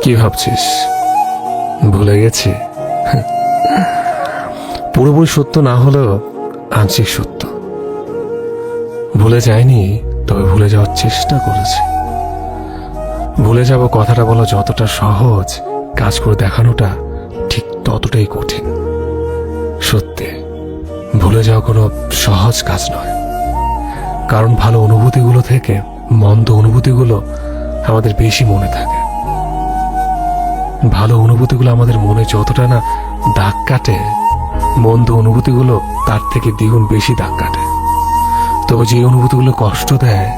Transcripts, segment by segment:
কি ভাবছিস ভুলে গেছি? পুরোপুরি সত্য না হলেও আংশিক সত্য। ভুলে যায়নি, তবে ভুলে যাওয়ার চেষ্টা করেছি। ভুলে যাব কথাটা বলা যতটা সহজ, কাজ করে দেখানোটা ঠিক ততটাই কঠিন। সত্যি ভুলে যাওয়া কোনো সহজ কাজ নয়, কারণ ভালো অনুভূতিগুলো থেকে মন্দ অনুভূতিগুলো আমাদের বেশি মনে থাকে। ভালো অনুভূতিগুলো আমাদের মনে যতটা না দাগ কাটে, মন্দ অনুভূতিগুলো তার থেকে দ্বিগুণ বেশি দাগ কাটে। তবে যে অনুভূতিগুলো কষ্ট দেয়,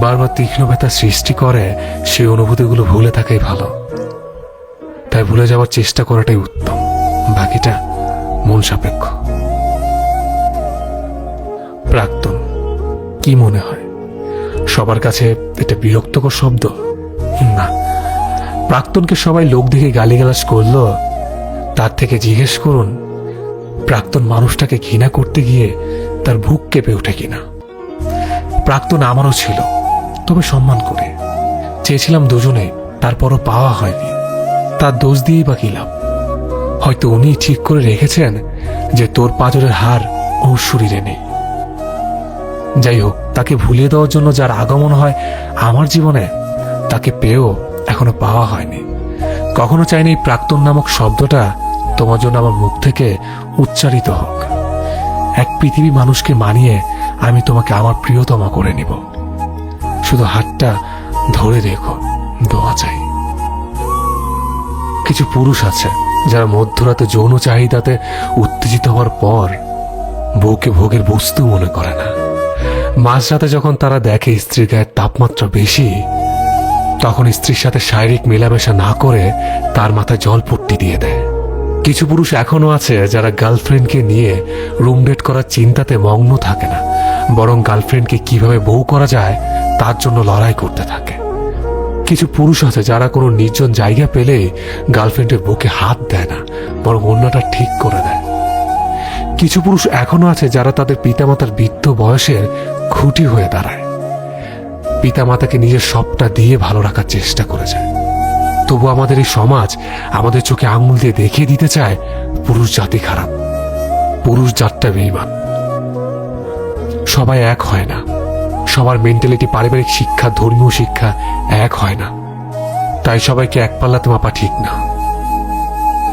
বারবার তীক্ষ্ণ ব্যথা সৃষ্টি করে, সেই অনুভূতিগুলো ভুলে থাকাই ভালো। তাই ভুলে যাওয়ার চেষ্টা করাটাই উত্তম, বাকিটা মন সাপেক্ষ। প্রাক্তন কি মনে হয় সবার কাছে এটা বিরক্তকর শব্দ? না, প্রাক্তনকে সবাই লোক দেখে গালিগালাজ করলো, তার থেকে জিজ্ঞেস করুন প্রাক্তন মানুষটাকে ঘৃণা করতে গিয়ে তার বুক কেঁপে ওঠে কিনা। প্রাক্তন আমারও ছিল, তবে সম্মান করে চেয়েছিলাম দুজনে, তারপরও পাওয়া হয়নি। তার দোষ দিয়েই বা কি লাভ? হয়তো উনি ঠিক করে রেখেছেন যে তোর পাঁজরের হার ওর শরীরে নেই। যাই হোক, তাকে ভুলিয়ে দেওয়ার জন্য যার আগমন হয় আমার জীবনে, তাকে পেয়েও এখনো পাওয়া হয়নি। কখনো চাইনি প্রাক্তন নামক শব্দটা তোমার জন্য আমার মুখ থেকে উচ্চারিত হোক। এক পৃথিবী মানুষকে মানিয়ে আমি তোমাকে আমার প্রিয়তমা করে নিব। শুধু হাতটা ধরে রেখো, দোয়া চাই। কিছু পুরুষ আছে যারা মধ্যরাতে যৌন চাহিদাতে উত্তেজিত হওয়ার পর বউকে ভোগের বস্তু মনে করে না। মাঝরাতে যখন তারা দেখে স্ত্রীর গায়ের তাপমাত্রা বেশি, তখন স্ত্রীর সাথে শারীরিক মেলামেশা না করে তার মাথায় জলপট্টি দিয়ে দেয়। কিছু পুরুষ এখনো আছে যারা গার্লফ্রেন্ডকে নিয়ে রুম ডেট করার চিন্তাতে মগ্ন থাকে না, বরং গার্লফ্রেন্ডকে কিভাবে বউ করা যায় তার জন্য লড়াই করতে থাকে। কিছু পুরুষ আছে যারা কোনো নির্জন জায়গা পেলে গার্লফ্রেন্ডের বুকে হাত দেয় না, বরং অন্যটা ঠিক করে দেয়। কিছু পুরুষ এখনো আছে যারা তাদের পিতামাতার বৃদ্ধ বয়সের খুঁটি হয়ে দাঁড়ায়, পিতামাতাকে নিজের সবটা দিয়ে ভালো রাখার চেষ্টা করে যায়। তবু আমাদের এই সমাজ আমাদের চোখে আঙুল দিয়ে দেখিয়ে দিতে চায় পুরুষ জাতি খারাপ, পুরুষ জাতটা বেঈমান। সবাই এক হয় না, সবার মেন্টালিটি, পারিবারিক শিক্ষা, ধর্মীয় শিক্ষা এক হয় না, তাই সবাইকে এক পাল্লাতে মাপা ঠিক না।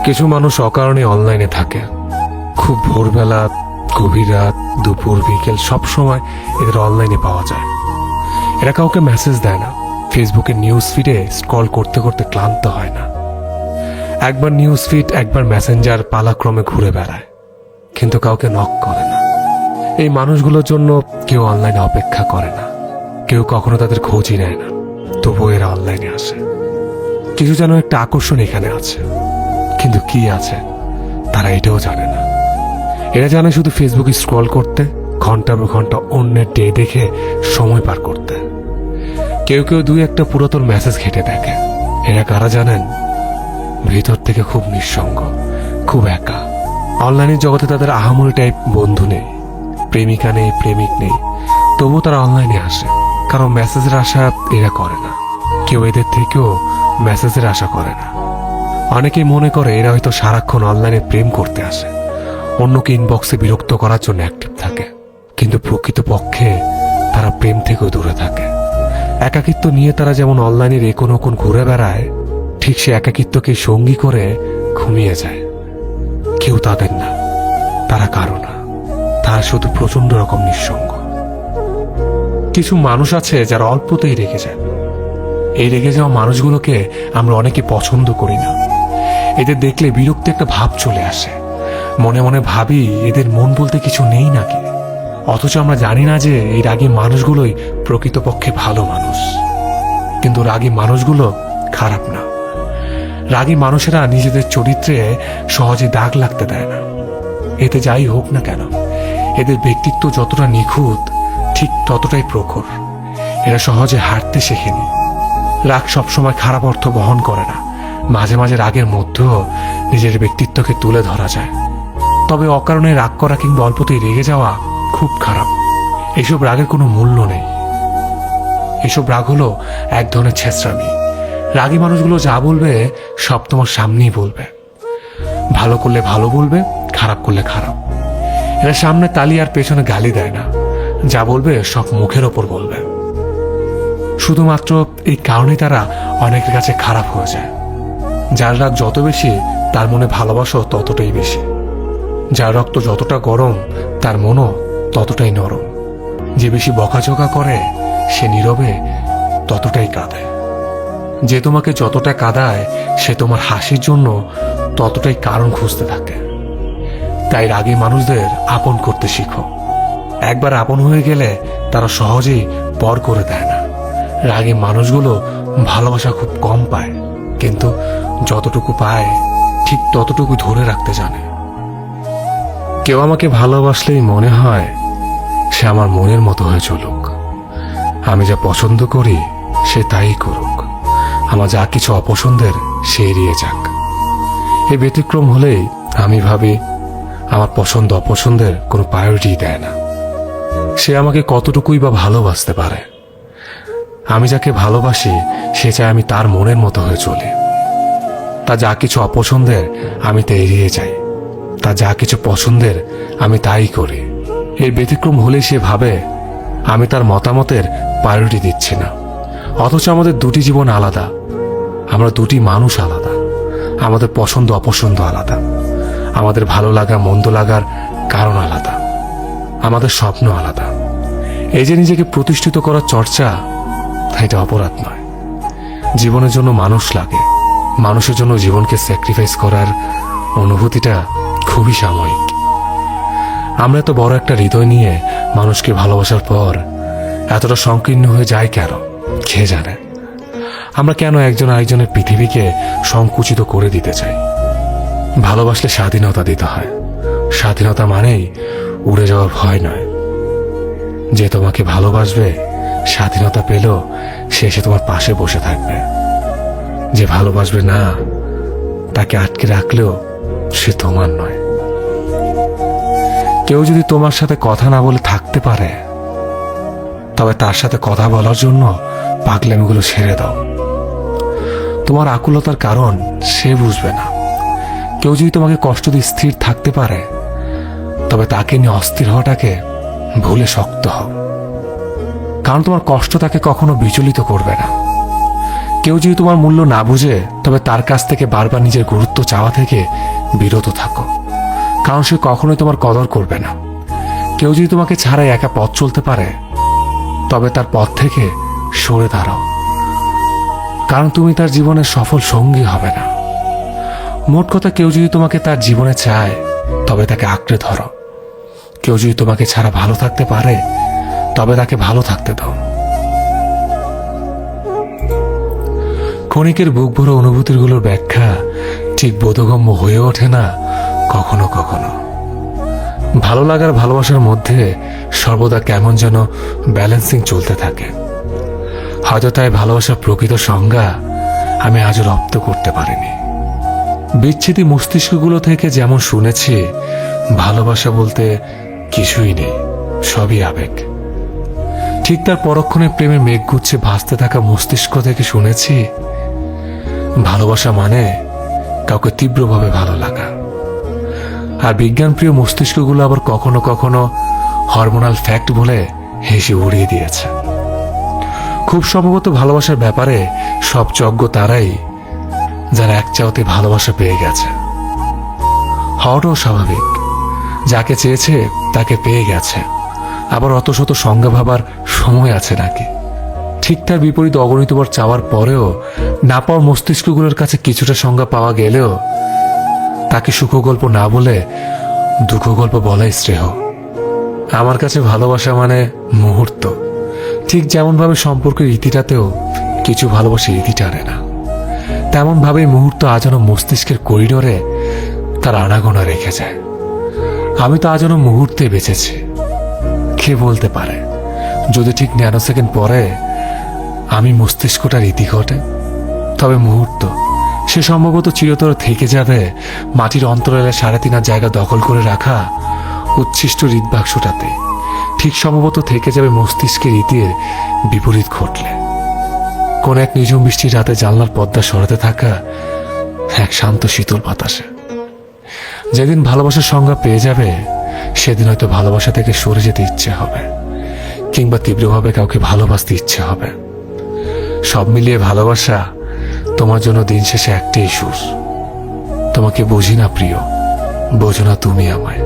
কিছু মানুষ অকারণে অনলাইনে থাকে, খুব ভোরবেলা, গভীর রাত, দুপুর, বিকেল সব সময় এদের অনলাইনে পাওয়া যায়। এরা কাউকে মেসেজ দেয় না, ফেসবুকের নিউজ ফিডে স্ক্রল করতে করতে ক্লান্ত হয় না। একবার নিউজ ফিড, একবার মেসেঞ্জার পালাক্রমে ঘুরে বেড়ায়, কিন্তু কাউকে নক করে না। এই মানুষগুলোর জন্য কেউ অনলাইনে অপেক্ষা করে না, কেউ কখনো তাদের খোঁজই নেয় না, তবুও এরা অনলাইনে আসে। কিছু যেন একটা আকর্ষণ এখানে আছে, কিন্তু কি আছে তারা এটাও জানে না। এরা জানে শুধু ফেসবুকে স্ক্রল করতে, ঘন্টার পর ঘন্টা অন্যের ডে দেখে সময় পার করতে। কেউ কেউ দুই একটা পুরাতন মেসেজ ঘেটে দেখে। এরা কারা জানেন? ভিতর থেকে খুব নিঃসঙ্গ, খুব একা। অনলাইনের জগতে তাদের আহামরি টাইপ বন্ধু নেই, প্রেমিকা নেই, প্রেমিক নেই, তবুও তারা অনলাইনে আসে, কারণ মেসেজের আশা এরা করে না। কেউ এদের থেকেও মেসেজের আশা করে না। অনেকেই মনে করে এরা হয়তো সারাক্ষণ অনলাইনে প্রেম করতে আসে, অন্যকে ইনবক্সে বিরক্ত করার জন্য অ্যাক্টিভ থাকে, কিন্তু প্রকৃতপক্ষে তারা প্রেম থেকেও দূরে থাকে। একাকিত্ব নিয়ে তারা যেমন অনলাইনের এখন ওখন ঘুরে বেড়ায়, ঠিক সে একাকিত্বকে সঙ্গী করে ঘুমিয়ে যায়। কেউ তাদের না, তারা কারো না, তারা শুধু প্রচন্ড রকম নিঃসঙ্গ। কিছু মানুষ আছে যারা অল্পতেই রেগে যায়। এই রেগে যাওয়া মানুষগুলোকে আমরা অনেকে পছন্দ করি না। এদের দেখলে বিরক্তি একটা ভাব চলে আসে, মনে মনে ভাবি এদের মন বলতে কিছু নেই নাকি। অথচ আমরা জানি না যে এই রাগী মানুষগুলোই প্রকৃতপক্ষে ভালো মানুষ। কিন্তু রাগী মানুষগুলো খারাপ না। রাগী মানুষেরা নিজেদের চরিত্রে সহজে দাগ লাগতে দেয় না। এতে যাই হোক না কেন, এদের ব্যক্তিত্ব যতটা নিখুঁত ঠিক ততটাই প্রখর। এরা সহজে হারতে শেখেনি। রাগ সবসময় খারাপ অর্থ বহন করে না। মাঝে মাঝে রাগের মধ্যেও নিজের ব্যক্তিত্বকে তুলে ধরা যায়। তবে অকারণে রাগ করা কিংবা অল্পতেই রেগে যাওয়া খুব খারাপ। এসব রাগের কোনো মূল্য নেই। এসব রাগ হলো এক ধরনের ছেঁচড়ামি। রাগী মানুষগুলো যা বলবে সব তোমার সামনেই বলবে। ভালো করলে ভালো বলবে, খারাপ করলে খারাপ। এরা সামনে তালি আর পেছনে গালি দেয় না, যা বলবে সব মুখের ওপর বলবে। শুধুমাত্র এই কারণেই তারা অনেকের কাছে খারাপ হয়ে যায়। যার রাগ যত বেশি তার মনে ভালোবাসা ততটাই বেশি। যার রক্ত যতটা গরম তার মনও ততটাই নরম। যে বেশি বকাঝকা করে সে নীরবে ততটাই কাঁদে। যে তোমাকে যতটা কাঁদায় সে তোমার হাসির জন্য ততটাই কারণ খুঁজতে থাকে। তাই রাগী মানুষদের আপন করতে শিখো। একবার আপন হয়ে গেলে তারা সহজেই পর করে দেয় না। রাগী মানুষগুলো ভালোবাসা খুব কম পায়, কিন্তু যতটুকু পায় ঠিক ততটুকু ধরে রাখতে জানে। কেউ আমাকে ভালোবাসলেই মনে হয় সে আমার মনের মতো হয়ে চলুক। আমি যা পছন্দ করি সে তাই করুক। আমার যা কিছু অপছন্দের সে এড়িয়ে যাক। এই ব্যতিক্রম হলেই আমি ভাবি আমার পছন্দ অপছন্দের কোনো প্রায়োরিটি দেয় না। সে আমাকে কতটুকুই বা ভালোবাসতে পারে। আমি যাকে ভালোবাসি সে চায় আমি তার মনের মতো হয়ে চলি। তা যা কিছু অপছন্দের আমি তা এড়িয়ে যাই, তা যা কিছু পছন্দের আমি তাই করি। এর ব্যতিক্রম হলে সে ভাবে আমি তার মতামতের প্রায়োরিটি দিচ্ছি না। অথচ আমাদের দুটি জীবন আলাদা, আমরা দুটি মানুষ আলাদা, আমাদের পছন্দ অপছন্দ আলাদা, আমাদের ভালো লাগা মন্দ লাগার কারণ আলাদা, আমাদের স্বপ্ন আলাদা। এই যে নিজেকে প্রতিষ্ঠিত করার চর্চা, এটা অপরাধ নয়। জীবনের জন্য মানুষ লাগে, মানুষের জন্য জীবনকে স্যাক্রিফাইস করার অনুভূতিটা খুবই সাময়িক। আমরা এত বড় একটা হৃদয় নিয়ে মানুষকে ভালোবাসার পর এতটা সংকীর্ণ হয়ে যায় কেন, কে জানে? আমরা কেন একজন আরেকজনের পৃথিবীকে সংকুচিত করে দিতে চাই? ভালোবাসলে স্বাধীনতা দিতে হয়। স্বাধীনতা মানেই উড়ে যাওয়ার ভয় নয়। যে তোমাকে ভালোবাসবে স্বাধীনতা পেলেও সে এসে তোমার পাশে বসে থাকবে। যে ভালোবাসবে না তাকে আটকে রাখলেও সে তোমার নয়। কেউ যদি তোমার সাথে কথা না বলে থাকতে পারে তবে তার সাথে কথা বলার জন্য পাগলামিগুলো ছেড়ে দাও। তোমার আকুলতার কারণ সে বুঝবে না। কেউ যদি তোমাকে কষ্ট দিয়ে স্থির থাকতে পারে তবে তাকে নিয়ে অস্থির হওয়াটাকে ভুলে শক্ত হও, কারণ তোমার কষ্ট তাকে কখনো বিচলিত করবে না। কেউ যদি তোমার মূল্য না বুঝে তবে তার কাছ থেকে বারবার নিজের গুরুত্ব চাওয়া থেকে বিরত থাকো, কারণ সে কখনোই তোমার কদর করবে না। কেউ যদি তোমাকে ছাড়াই একা পথ চলতে পারে তবে তার পথ থেকে সরে দাঁড়াও, কারণ তুমি তার জীবনের সফল সঙ্গী হবে না। মোট কথা, কেউ যদি তোমাকে তার জীবনে চায় তবে তাকে আঁকড়ে ধরো। কেউ যদি তোমাকে ছাড়া ভালো থাকতে পারে তবে তাকে ভালো থাকতে দাও। ক্ষণিকের বুক ভরা অনুভূতিগুলোর ব্যাখ্যা ঠিক বোধগম্য হয়ে ওঠে না কখনো কখনো। ভালো লাগার ভালোবাসার মধ্যে সর্বদা কেমন যেন ব্যালেন্সিং চলতে থাকে। হয়তো তাই ভালোবাসার প্রকৃত সংজ্ঞা আমি আজও রপ্ত করতে পারিনি। বিচ্ছেদী মস্তিষ্কগুলো থেকে যেমন শুনেছি ভালোবাসা বলতে কিছুই নেই, সবই আবেগ, ঠিক তার পরক্ষণে প্রেমের মেঘগুচ্ছে ভাসতে থাকা মস্তিষ্ক থেকে শুনেছি ভালোবাসা মানে কাউকে তীব্রভাবে ভালো লাগা। আর বিজ্ঞানপ্রিয় মস্তিষ্কগুলো আবার কখনো কখনো হরমোনাল ফ্যাক্ট বলে হেসে উড়িয়ে দিয়েছে। খুব সম্ভবত ভালোবাসার ব্যাপারে সব যোগ্য তারাই যারা এক চাওতে ভালোবাসা পেয়ে গেছে। হওয়াটাও স্বাভাবিক, যাকে চেয়েছে তাকে পেয়ে গেছে, আবার অত শত সংজ্ঞা ভাবার সময় আছে নাকি? ঠিক তার বিপরীত অগণিতবার চাওয়ার পরেও না পাওয়া মস্তিষ্কগুলোর কাছে কিছুটা সংজ্ঞা পাওয়া গেলেও তাকে সুখগল্প না বলে দুঃখ গল্প বলাই শ্রেয়। আমার কাছে ভালোবাসা মানে মুহূর্ত, ঠিক যেমনভাবে সম্পর্কের ইতিটাতেও কিছু ভালোবাসা ইতি টানে না, তেমনভাবেই মুহূর্ত আজও মস্তিষ্কের করিডোরে তার আনাগোনা রেখে যায়। আমি তো আজও মুহূর্তে বেঁচেছি। কে বলতে পারে যদি ঠিক ন্যানো সেকেন্ড পরে আমি মস্তিষ্কটার ইতি ঘটে? তবে মুহূর্ত সে সম্ভবত চিরতর থেকে যাবে মাটির অন্তরালে 3.5 জায়গা দখল করে রাখা উচ্ছিষ্ট হৃদবাক্সটাতে। ঠিক সম্ভবত থেকে যাবে মস্তিষ্কের ইতির বিপরীত ঘটলে। কোন এক নিঝুম বৃষ্টির রাতে জানলার পর্দা সরাতে থাকা এক শান্ত শীতল বাতাসে। যেদিন ভালোবাসার সংজ্ঞা পেয়ে যাবে, সেদিন হয়তো ভালোবাসা থেকে সরে যেতে ইচ্ছে হবে, কিংবা তীব্রভাবে কাউকে ভালোবাসতে ইচ্ছে হবে। সব মিলিয়ে ভালোবাসা তোমার জন্য দিন শেষে একটাই সুর। তোমাকে বুঝি না প্রিয়, বোঝো না তুমি আমায়।